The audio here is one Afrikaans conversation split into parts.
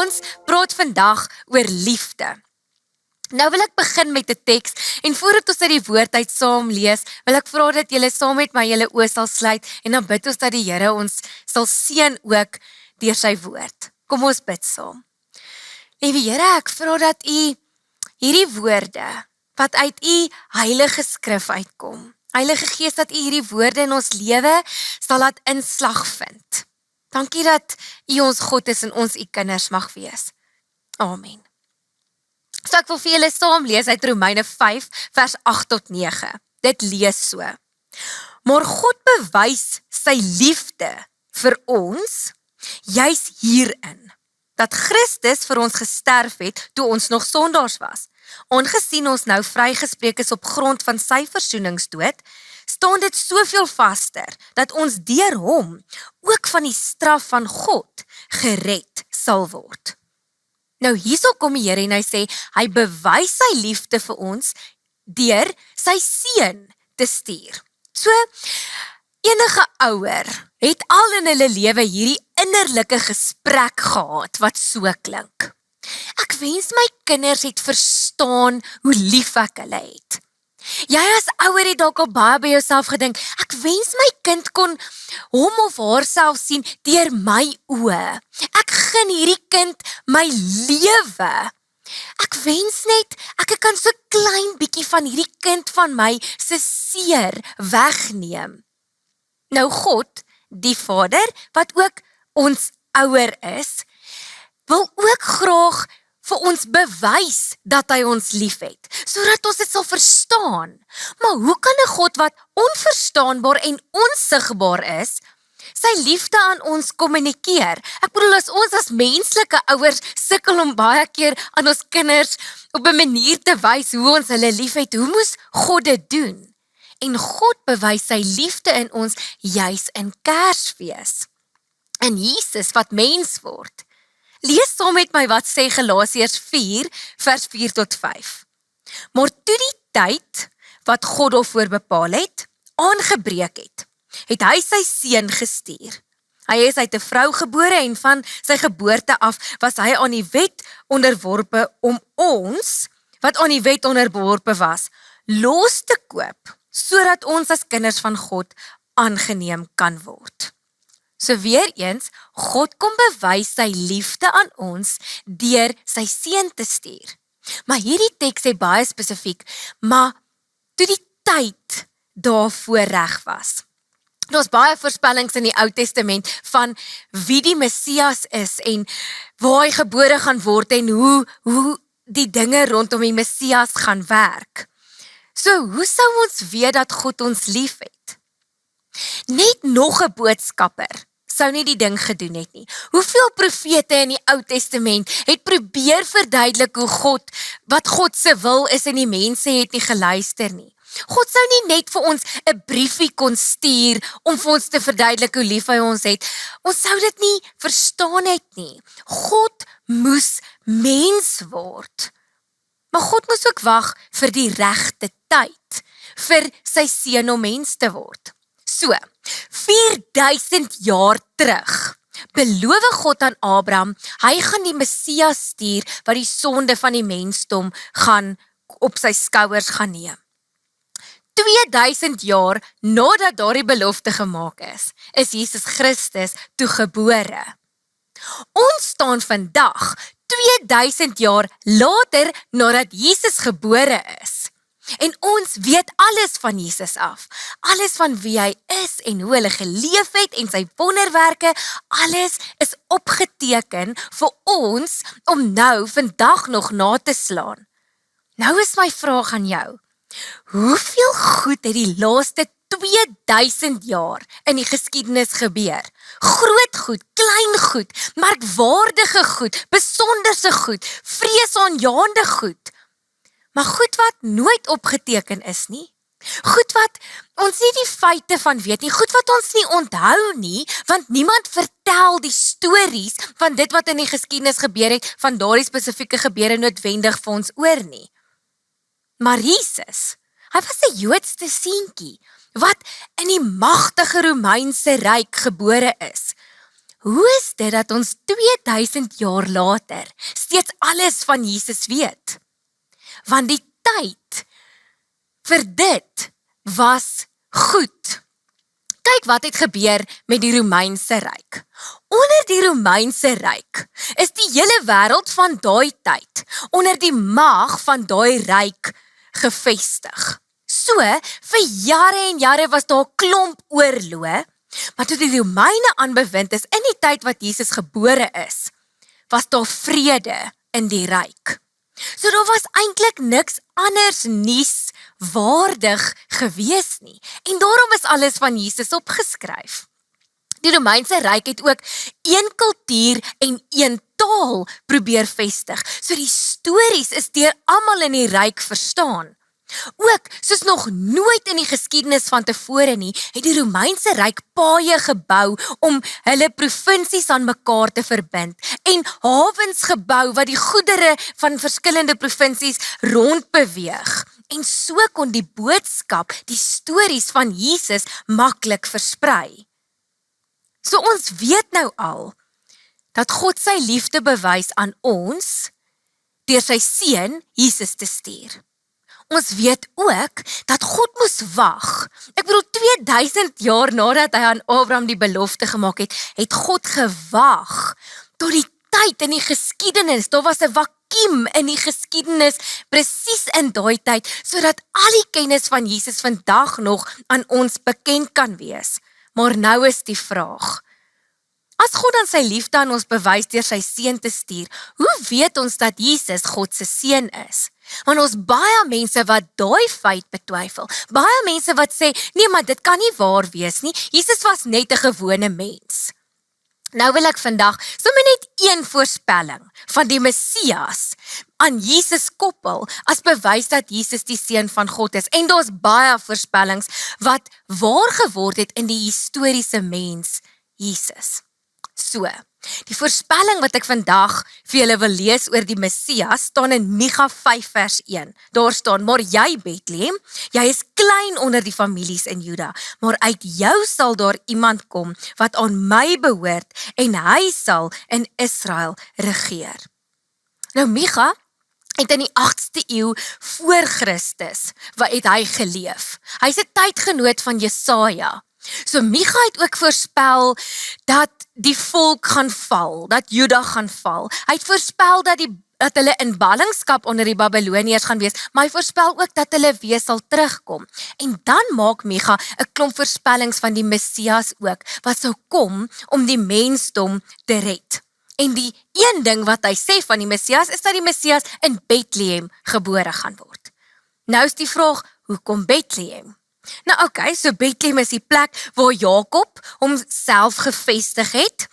Ons praat vandag oor liefde. Nou wil ek begin met 'n teks en voordat ons uit die woord uit saam lees, wil ek vra dat julle saam met my julle oë sal sluit en dan bid ons dat die Here ons sal seën ook deur sy woord. Kom ons bid saam. Liewe Here, ek vra dat U hierdie woorde wat uit U heilige skrif uitkom, Heilige Gees, dat U hierdie woorde in ons lewe sal laat inslag vind. Dankie dat U ons God is en ons U kinders mag wees. Amen. So ek wil vir julle saam lees uit Romeine 5 vers 8 tot 9. Dit lees so. Maar God bewys sy liefde vir ons juis hierin, dat Christus vir ons gesterf het toe ons nog sondaars was. Aangesien ons nou vrygespreek is op grond van sy versoeningsdood, staan dit soveel vaster, dat ons deur hom ook van die straf van God gered sal word. Nou hierso kom die Here en hy sê, hy bewys sy liefde vir ons deur sy seun te stuur. So, enige ouer het al in hulle lewe hierdie innerlike gesprek gehad wat so klink. Ek wens my kinders het verstaan hoe lief ek hulle het. Jy as ouer het dalk al baie by jouself gedink, ek wens my kind kon hom of haarself sien deur my oë. Ek gun hierdie kind my lewe. Ek wens net, ek kan so klein bietjie van hierdie kind van my se seer wegneem. Nou God, die Vader, wat ook ons ouer is, wil ook graag vir ons bewys dat hy ons lief het, sodat ons dit sal verstaan. Maar hoe kan 'n God wat onverstaanbaar en onsigbaar is, sy liefde aan ons kommunikeer? Ek bedoel, ons as menslike ouers sukkel om baie keer aan ons kinders op 'n manier te wys hoe ons hulle lief het. Hoe moes God dit doen? En God bewys sy liefde in ons juis in Kersfees. In Jesus wat mens word. Lees saam met my wat sê Galasiërs 4 vers 4 tot 5. Maar toe die tyd wat God daarvoor bepaal het, aangebreek het, het hy sy seun gestuur. Hy is uit 'n vrou gebore en van sy geboorte af was hy aan die wet onderworpe om ons, wat aan die wet onderworpe was, los te koop, sodat ons as kinders van God aangeneem kan word. So weer eens, God kom bewys sy liefde aan ons deur sy seun te stuur. Maar hierdie teks sê baie spesifiek, maar toe die tyd daarvoor reg was. Daar's baie voorspellings in die Ou Testament van wie die Messias is en waar hy gebore gaan word en hoe die dinge rondom die Messias gaan werk. So, hoe sou ons weet dat God ons lief het? Net nog 'n boodskapper sou nie die ding gedoen het nie. Hoeveel profete in die Ou Testament het probeer verduidelik wat God se wil is en die mense het nie geluister nie. God sou nie net vir ons 'n briefie kon stuur om vir ons te verduidelik hoe lief hy ons het. Ons sou dit nie verstaan het nie. God moes mens word. Maar God moes ook wag vir die regte tyd, vir sy seun om mens te word. So, 4000 jaar terug, beloof God aan Abraham, hy gaan die Messias stuur, wat die sonde van die mensdom gaan op sy skouers gaan neem. 2000 jaar nadat daardie belofte gemaak is Jesus Christus toe gebore. Ons staan vandag 2000 jaar later nadat Jesus gebore is. En ons weet alles van Jesus af. Alles van wie hy is en hoe hulle geleef het en sy wonderwerke. Alles is opgeteken vir ons om nou vandag nog na te slaan. Nou is my vraag aan jou. Hoeveel goed het die laaste 2000 jaar in die geskiedenis gebeur? Groot goed, klein goed, merkwaardige goed, besonderse goed, vreesaanjaende goed. Maar goed wat nooit opgeteken is nie. Goed wat ons nie die feite van weet nie. Goed wat ons nie onthou nie, want niemand vertel die stories van dit wat in die geskiedenis gebeur het, van daardie spesifieke gebeure noodwendig vir ons oor nie. Maar Jesus, hy was 'n Joodse seentjie, wat in die magtige Romeinse ryk gebore is. hoe is dit dat ons 2000 jaar later steeds alles van Jesus weet? Want die tyd vir dit was goed. Kyk wat het gebeur met die Romeinse Ryk. Onder die Romeinse Ryk is die hele wêreld van daai tyd onder die mag van daai ryk gevestig. So, vir jare en jare was daar 'n klomp oorloë, maar toe die Romeine aanbewind is in die tyd wat Jesus gebore is, was daar vrede in die ryk. So daar was eintlik niks anders nuus waardig gewees nie. En daarom is alles van Jesus opgeskryf. Die Romeinse Ryk het ook een kultuur en een taal probeer vestig. So die stories is deur almal in die ryk verstaan. Ook, soos nog nooit in die geskiedenis van tevore nie, het die Romeinse Ryk paaie gebou om hulle provinsies aan mekaar te verbind en hawens gebou wat die goedere van verskillende provinsies rondbeweeg. En so kon die boodskap, die stories van Jesus maklik versprei. So ons weet nou al dat God sy liefde bewys aan ons deur sy seun Jesus te stuur. Ons weet ook dat God moes wag. Ek bedoel 2000 jaar nadat hy aan Abraham die belofte gemaak het, het God gewag tot die tyd in die geskiedenis. Daar was 'n vakuum in die geskiedenis presies in daai tyd, sodat al die kennis van Jesus vandag nog aan ons bekend kan wees. Maar nou is die vraag, as God dan sy liefde aan ons bewys deur sy seun te stuur, hoe weet ons dat Jesus God se seun is? Want ons baie mense wat daai feit betwyfel, baie mense wat sê, nee, maar dit kan nie waar wees nie, Jesus was net 'n gewone mens. Nou wil ek vandag sommer net een voorspelling van die Messias aan Jesus koppel as bewys dat Jesus die seun van God is. En daar's baie voorspellings wat waar geword het in die historiese mens Jesus. So, die voorspelling wat ek vandag vir julle wil lees oor die Messias staan in Micha 5 vers 1. Daar staan, maar jy Bethlehem, jy is klein onder die families in Juda, maar uit jou sal daar iemand kom wat aan my behoort en hy sal in Israel regeer. Nou Micha het in die 8ste eeu voor Christus wat het hy geleef. Hy's 'n tydgenoot van Jesaja. So Micha het ook voorspel dat die volk gaan val, dat Juda gaan val. Hy het voorspel dat hulle in ballingskap onder die Babyloniërs gaan wees, maar hy voorspel ook dat hulle weer sal terugkom. En dan maak Micha 'n klomp voorspellings van die Messias ook, wat sou kom om die mensdom te red. En die een ding wat hy sê van die Messias, is dat die Messias in Bethlehem gebore gaan word. Nou is die vraag, hoekom Bethlehem? Nou oké, so Bethlehem is die plek waar Jakob homself gevestig het,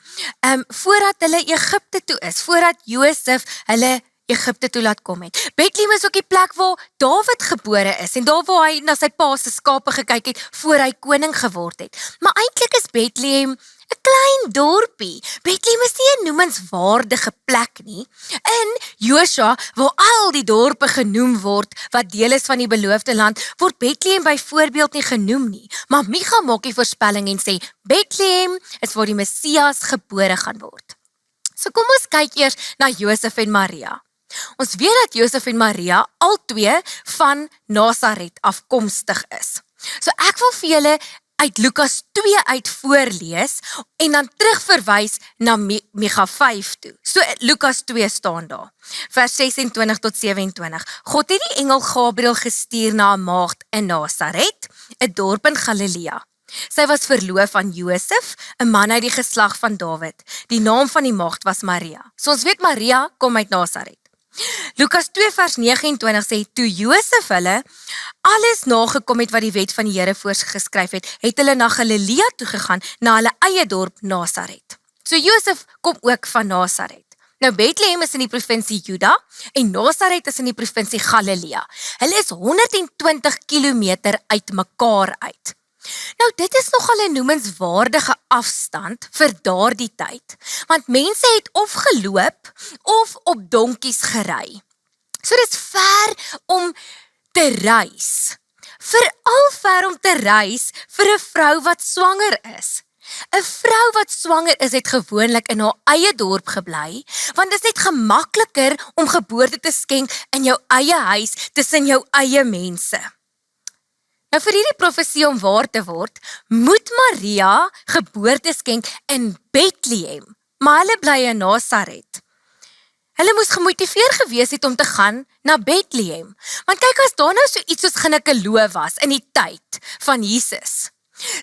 voordat hulle Egipte toe is, voordat Josef hulle Egipte toe laat kom het. Bethlehem is ook die plek waar Dawid gebore is, en daar waar hy na sy pa se skape gekyk het, voor hy koning geword het. Maar eintlik is Bethlehem 'n klein dorpie. Bethlehem is nie 'n noemenswaardige plek nie. In Josua, waar al die dorpe genoem word, wat deel is van die beloofde land, word Bethlehem byvoorbeeld nie genoem nie. Maar Micha maak die voorspelling en sê, Bethlehem is waar die Messias gebore gaan word. So kom ons kyk eers na Josef en Maria. Ons weet dat Josef en Maria albei van Nasaret afkomstig is. So ek wil vir julle uit Lukas 2 uit voorlees en dan terugverwys na Micha 5 toe. So Lukas 2 staan daar, vers 26 tot 27. God het die engel Gabriël gestuur na 'n maagd in Nasaret, 'n dorp in Galilea. Sy was verloof aan Josef, 'n man uit die geslag van Dawid. Die naam van die maagd was Maria. So ons weet Maria kom uit Nasaret. Lukas 2 vers 29 sê, toe Josef hulle alles nagekom het wat die wet van die Here voorgeskryf het, het hulle na Galilea toe gegaan, na hulle eie dorp Nasaret. So Josef kom ook van Nasaret. Nou Bethlehem is in die provinsie Juda en Nasaret is in die provinsie Galilea. Hulle is 120 kilometer uit mekaar uit. Nou dit is nogal 'n noemenswaardige afstand vir daardie tyd, want mense het of geloop of op donkies gery. So dit is ver om te reis, veral ver om te reis vir 'n vrou wat swanger is. 'n Vrou wat swanger is, het gewoonlik in haar eie dorp gebly, want dit is net gemakliker om geboorte te skenk in jou eie huis tussen jou eie mense. Nou vir hierdie profesie om waar te word, moet Maria geboorte skenk in Bethlehem, maar hulle bly in Nasaret. Hulle moes gemotiveer gewees het om te gaan na Bethlehem, want kyk as daar nou so iets soos ginekoloog was in die tyd van Jesus,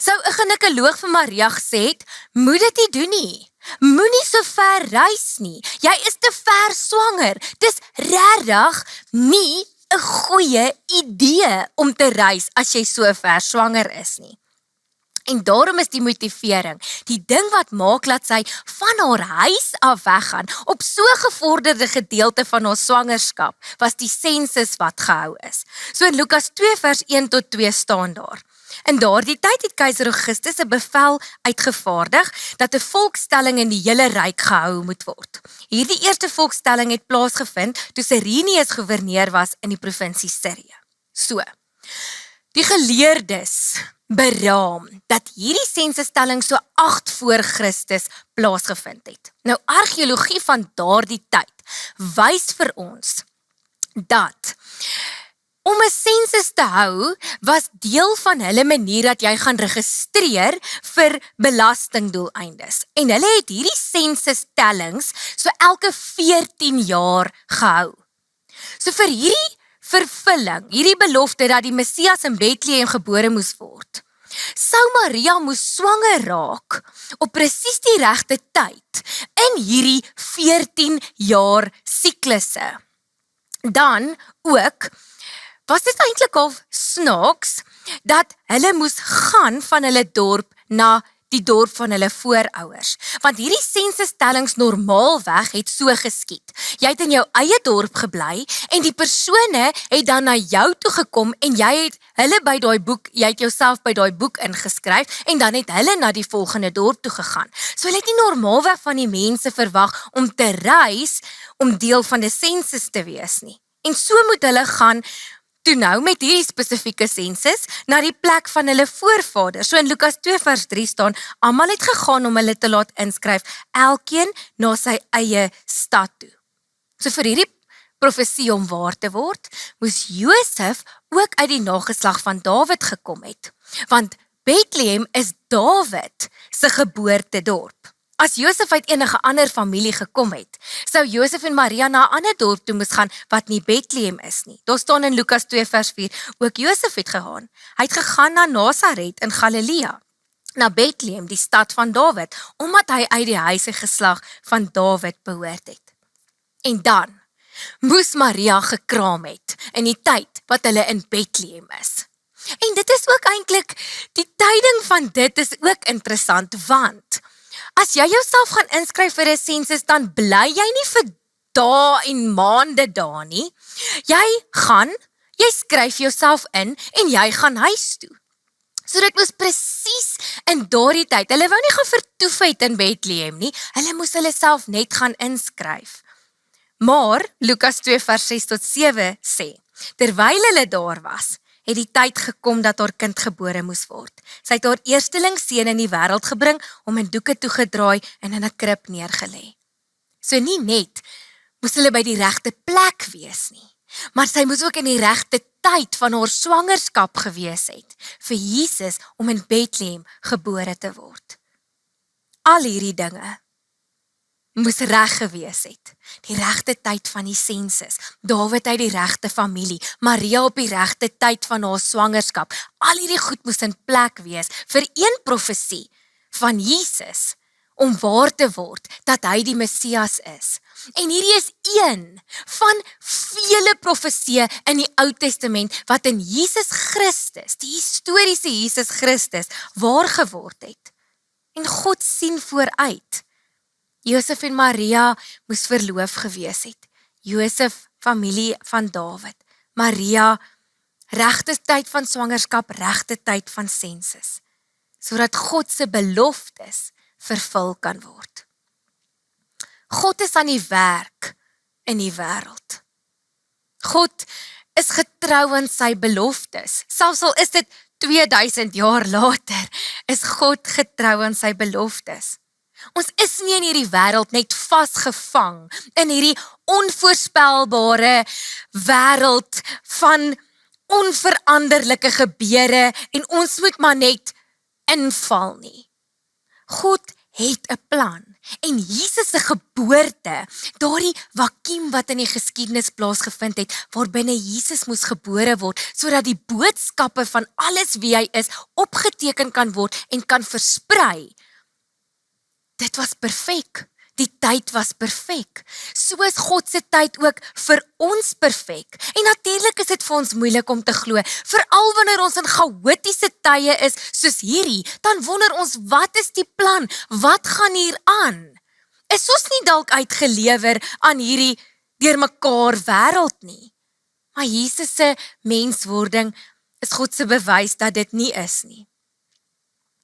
sou 'n ginekoloog vir Maria gesê het, moet dit nie doen nie, moenie so ver reis nie, jy is te ver swanger, dis regtig nie 'n goeie idee om te reis as jy so ver swanger is nie. En daarom is die motivering, die ding wat maak dat sy van haar huis af weggaan, op so gevorderde gedeelte van haar swangerskap, was die sensus wat gehou is. So in Lukas 2 vers 1 tot 2 staan daar. In daardie tyd het keiser Augustus 'n bevel uitgevaardig dat 'n volkstelling in die hele ryk gehou moet word. Hierdie eerste volkstelling het plaasgevind toe Cyrenius gouverneur was in die provinsie Syrië. So, die geleerdes beraam dat hierdie sensusstelling so 8 voor Christus plaasgevind het. Nou, argeologie van daardie tyd wys vir ons dat om 'n sensus te hou, was deel van hulle manier dat jy gaan registreer vir belastingdoeleindes. En hulle het hierdie sensustellings so elke 14 jaar gehou. So vir hierdie vervulling, hierdie belofte dat die Messias in Bethlehem gebore moes word, sou Maria moes swanger raak op presies die regte tyd in hierdie 14 jaar siklusse. Dan ook was dit eintlik al snaaks dat hulle moes gaan van hulle dorp na die dorp van hulle voorouers. Want hierdie sensusstellings normaalweg het so geskied. Jy het in jou eie dorp gebly en die persone het dan na jou toe gekom en jy het hulle by daai boek, jy het jouself by daai boek ingeskryf en dan het hulle na die volgende dorp toe gegaan. So hulle het nie normaalweg van die mense verwag om te reis om deel van die sensus te wees nie. En so moet hulle gaan toe nou met hierdie spesifieke sensus na die plek van hulle voorvaders. So in Lukas 2 vers 3 staan, almal het gegaan om hulle te laat inskryf, elkeen na sy eie stad toe. So vir hierdie profesie om waar te word, moes Josef ook uit die nageslag van Dawid gekom het, want Bethlehem is Dawid se geboortedorp. As Josef uit enige ander familie gekom het, sou Josef en Maria na 'n ander dorp toe moes gaan wat nie Bethlehem is nie. Daar staan in Lukas 2 vers 4, ook Josef het gegaan. Hy het gegaan na Nasaret in Galilea, na Bethlehem, die stad van Dawid, omdat hy uit die huis en geslag van Dawid behoort het. En dan moes Maria gekraam het in die tyd wat hulle in Bethlehem is. En dit is ook eintlik, die tyding van dit is ook interessant, want as jy jouself gaan inskryf vir 'n sensus, dan bly jy nie vir dae en maande daar nie. Jy skryf jouself in en jy gaan huis toe. So dit was presies in daardie tyd. Hulle wou nie gaan vertoef het in Bethlehem nie. Hulle moes hulle self net gaan inskryf. Maar Lukas 2 vers 6 tot 7 sê, terwyl hulle daar was, het die tyd gekom dat haar kind gebore moes word. Sy het haar eersteling seun in die wêreld gebring, om in doeke toegedraai en in 'n krib neergelê. So nie net moes hulle by die regte plek wees nie, maar sy moes ook in die regte tyd van haar swangerskap gewees het, vir Jesus om in Bethlehem gebore te word. Al hierdie dinge moes reg gewees het. Die regte tyd van die sensus, Dawid uit die regte familie, Maria op die regte tyd van haar swangerskap. Al hierdie goed moes in plek wees vir een profesie van Jesus om waar te word dat hy die Messias is. En hierdie is een van vele profesieë in die Ou Testament wat in Jesus Christus, die historiese Jesus Christus, waar geword het. En God sien vooruit. Josef en Maria moes verloof gewees het. Josef, familie van Dawid. Maria, regte tyd van swangerskap, regte tyd van sensus. Sodat God se beloftes vervul kan word. God is aan die werk in die wêreld. God is getrou aan sy beloftes. Selfs al is dit 2000 jaar later is God getrou aan sy beloftes. Ons is nie in hierdie wêreld net vasgevang in hierdie onvoorspelbare wêreld van onveranderlike gebeure en ons moet maar net inval nie. God het 'n plan en Jesus se geboorte, daardie vakuum wat in die geskiedenis plaasgevind het, waarbinne Jesus moes gebore word, sodat die boodskappe van alles wie hy is, opgeteken kan word en kan versprei. Dit was perfek. Die tyd was perfek. So is God se tyd ook vir ons perfek. En natuurlik is dit vir ons moeilik om te glo. Veral wanneer ons in chaotiese tye is, soos hierdie, dan wonder ons, wat is die plan? Wat gaan hier aan? Is ons nie dalk uitgelewer aan hierdie deurmekaar wêreld nie? Maar Jesus se menswording is God se bewys dat dit nie is nie.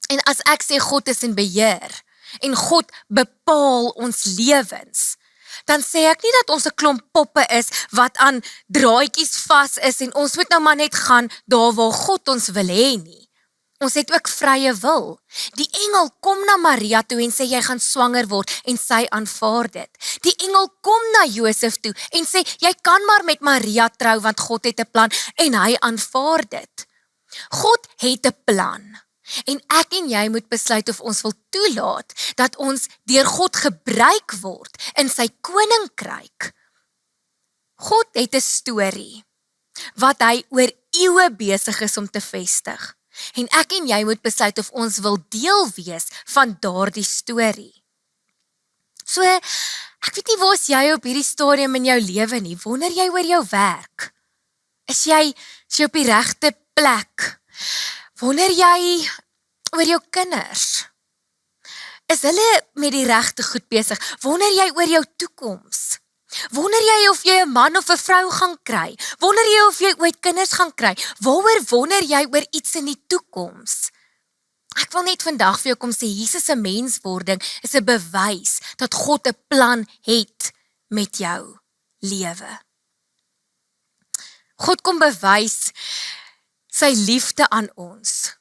En as ek sê God is in beheer, en God bepaal ons lewens, dan sê ek nie dat ons 'n klomp poppe is wat aan draadjies vas is en ons moet nou maar net gaan daar waar God ons wil hê nie. Ons het ook vrye wil. Die engel kom na Maria toe en sê jy gaan swanger word en sy aanvaar dit. Die engel kom na Josef toe en sê jy kan maar met Maria trou want God het 'n plan en hy aanvaar dit. God het 'n plan. En ek en jy moet besluit of ons wil toelaat dat ons deur God gebruik word in sy koninkryk. God het 'n storie wat hy oor eeue besig is om te vestig. En ek en jy moet besluit of ons wil deel wees van daardie storie. So, ek weet nie waar is jy op hierdie stadium in jou lewe nie. Wonder jy oor jou werk? Is jy op die regte plek? Wonder jy oor jou kinders? Is hulle met die regte goed besig? Wonder jy oor jou toekoms? Wonder jy of jy 'n man of 'n vrou gaan kry? Wonder jy of jy ooit kinders gaan kry? Waaroor wonder jy oor iets in die toekoms? Ek wil net vandag vir jou kom sê, Jesus se menswording is 'n bewys dat God 'n plan het met jou lewe. God kom bewys sy liefde aan ons,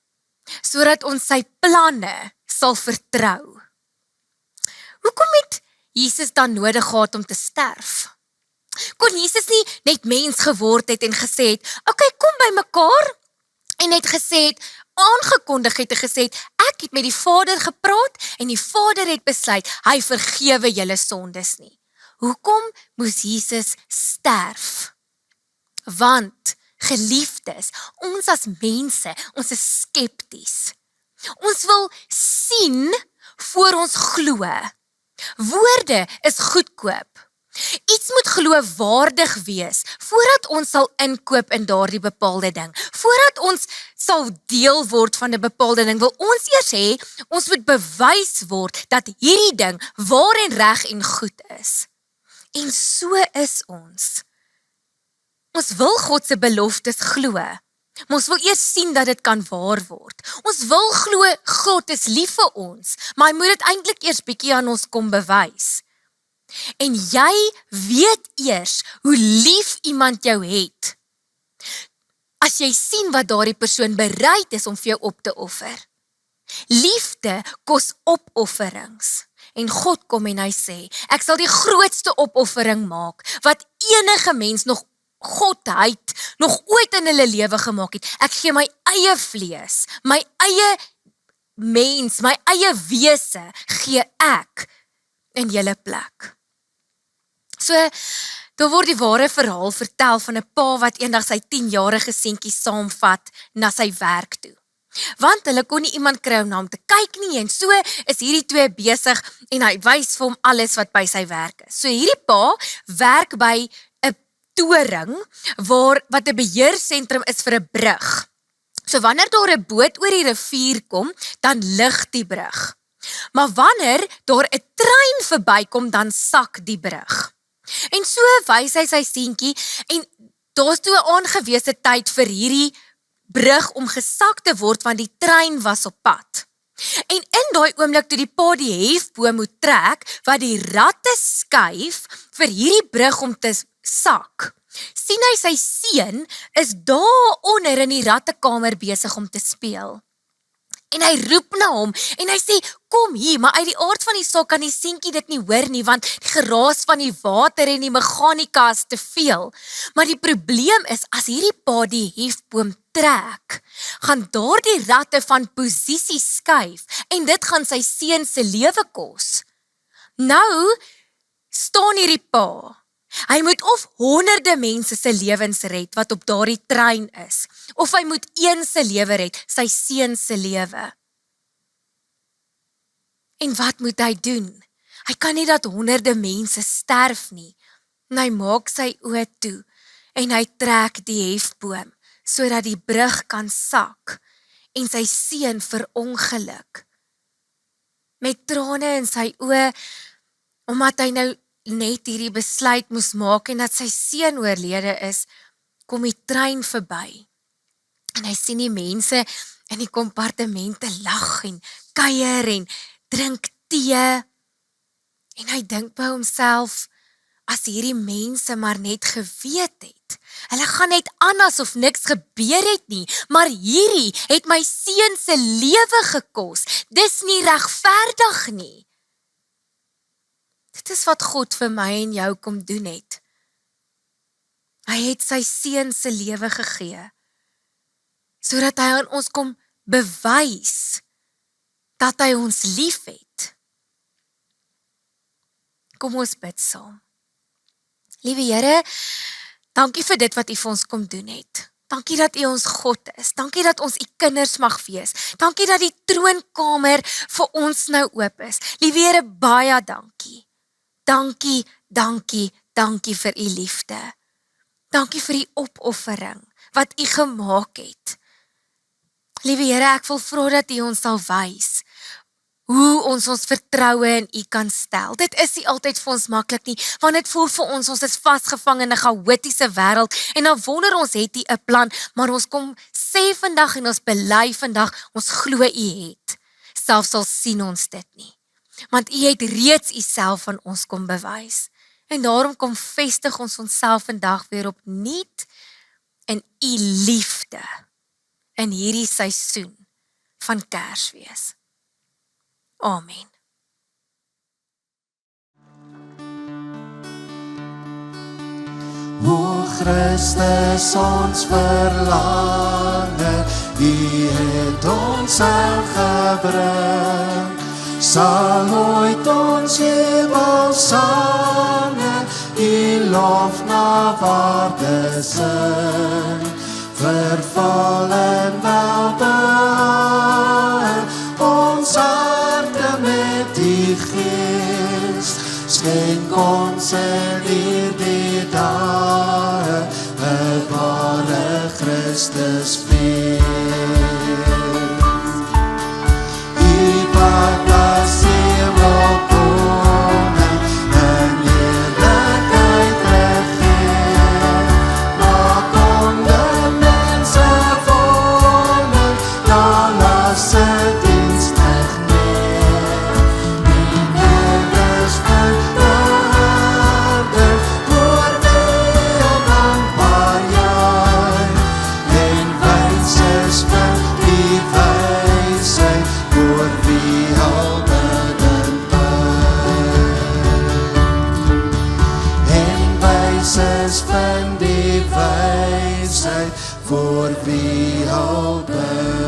sodat ons sy planne sal vertrou. Hoekom het Jesus dan nodig gehad om te sterf? Kon Jesus nie net mens geword het en gesê het, okay, kom by mekaar, en het gesê het, aangekondig het en gesê het, ek het met die Vader gepraat, en die Vader het besluit, hy vergewe julle sondes nie. Hoekom moes Jesus sterf? Want, geliefdes, ons as mense, ons is skepties. Ons wil sien voor ons glo. Woorde is goedkoop. Iets moet geloofwaardig wees, voordat ons sal inkoop in daardie bepaalde ding. Voordat ons sal deel word van 'n bepaalde ding, wil ons eers hê, ons moet bewys word, dat hierdie ding waar en reg en goed is. En so is ons. Ons wil God se beloftes glo, maar ons wil eers sien dat dit kan waar word. Ons wil glo, God is lief vir ons, maar hy moet dit eintlik eers bietjie aan ons kom bewys. En jy weet eers hoe lief iemand jou het, as jy sien wat daardie persoon bereid is om vir jou op te offer. Liefde kos opofferings. En God kom en hy sê, ek sal die grootste opoffering maak, wat enige mens nog ooit in hulle lewe gemaak het. Ek gee my eie vlees, my eie mens, my eie wese, gee ek in julle plek. So, daar word die ware verhaal vertel van 'n pa wat eendag sy 10-jarige seentjie saamvat na sy werk toe. Want hulle kon nie iemand kry om na hom te kyk nie, en so is hierdie twee besig en hy wys vir hom alles wat by sy werk is. So hierdie pa werk by 'n toring wat 'n beheersentrum is vir 'n brug. So wanneer daar 'n boot oor die rivier kom, dan lig die brug. Maar wanneer daar 'n trein verbykom, dan sak die brug. En so wys hy sy seentjie en daar's toe 'n aangewese tyd vir hierdie brug om gesak te word, want die trein was op pad. En in daai oomblik toe die pa die hefboom moet trek, wat die ratte skuif vir hierdie brug om te sak, sien hy sy seun is daar onder in die rattekamer besig om te speel. En hy roep na hom en hy sê, kom hier, maar uit die aard van die saak kan die seentjie dit nie hoor nie, want die geraas van die water en die meganika is te veel. Maar die probleem is, as hierdie pa die hefboom trek, gaan daardie ratte van posisie skuif en dit gaan sy seun se lewe kos. Nou staan hierdie pa. Hy moet of honderde mense se lewens red wat op daardie trein is, of hy moet een se lewe red, sy seun se lewe. En wat moet hy doen? Hy kan nie dat honderde mense sterf nie. En hy maak sy oë toe en hy trek die hefboom, sodat die brug kan sak en sy seun verongeluk. Met trane in sy oë, omdat hy nou net hierdie besluit moes maak en dat sy seun oorlede is, kom die trein verby. En hy sien die mense in die kompartemente lag en kuier en drink tee. En hy dink by homself, as hierdie mense maar net geweet het, hulle gaan net aan asof niks gebeur het nie, maar hierdie het my seun se lewe gekos. Dis nie regverdig nie. Dit is wat God vir my en jou kom doen het. Hy het sy seun se lewe gegee, sodat hy aan ons kom bewys, dat hy ons lief het. Kom ons bid saam. Liewe Here, dankie vir dit wat U vir ons kom doen het. Dankie dat U ons God is. Dankie dat ons U kinders mag wees. Dankie dat die troonkamer vir ons nou oop is. Liewe Here, baie dankie. Dankie, dankie, dankie vir U liefde. Dankie vir die opoffering wat U gemaak het. Liewe Here, ek wil vra dat U ons sal wys hoe ons vertroue in U kan stel. Dit is nie altyd vir ons maklik nie, want dit voel vir ons is vasgevang in 'n chaotiese wêreld en dan wonder ons het U 'n plan, maar ons kom sê vandag en ons bely vandag, ons glo U het. Selfs al sien ons dit nie. Want U het reeds U self aan ons kom bewys. En daarom kom vestig ons onsself vandag weer opnuut in U liefde in hierdie seisoen van Kersfees. Amen. O Christus ons verlange, U het ons aangebring, sal ooit ons hemelsange, U lof na waarde sing, verval en welbehaar, ons harte met die Gees, skenk ons in hierdie dae, 'n ware Christusfees. U wat as hemelkoning in heerlikheid regeer, maak onder mense woning, na lasse dienstig neer. Die kinders van aarde, voor wie al dankbaar juich, en wys is vir die wysheid, voor wie al bidend buig. En wys is van die wysheid, voor wie al bidend